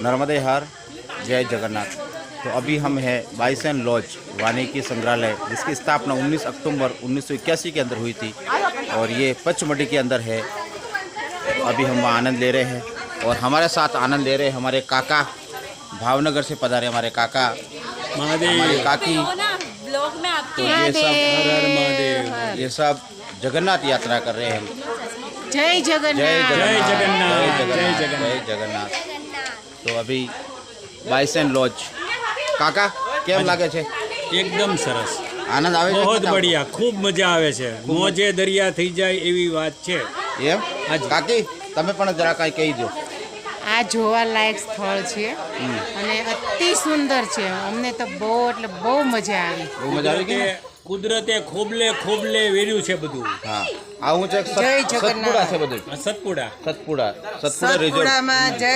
नर्मदे हर जय जगन्नाथ। तो अभी हम हैं बाइसन लॉज वानिकी संग्रहालय, जिसकी स्थापना 19 अक्टूबर 1981 के अंदर हुई थी और ये पचमढ़ी के अंदर है। अभी हम वहाँ आनंद ले रहे हैं और हमारे साथ आनंद ले रहे हैं हमारे काका, भावनगर से पधारे हमारे काका, हमारी काकी। तो ये सब जगन्नाथ यात्रा कर रहे हैं। जय जगन्नाथ, जय जय जगन्नाथ, जगन्नाथ, जय जगन्नाथ। तो अभी बाइसन लॉज काका કેમ લાગે છે? એકદમ સરસ, આનંદ આવે છે? બહુ બઢિયા, ખૂબ મજા આવે છે, મોજે દરિયા થઈ જાય એવી વાત છે। એમ કાકી તમે પણ જરા કાંઈ કહી દો। આ જોવાલાયક સ્થળ છે અને અતિ સુંદર છે। અમને તો બહુ એટલે બહુ મજા આવી। બહુ મજા આવી ગઈ ને? કુદરતે ખોબલે ખોબલે વેર્યું છે બધું। હા, આવું છે જય જગન્નાથ। સતપુડા છે બધું, આ સતપુડા સતપુડા રિઝોર્ટ। જય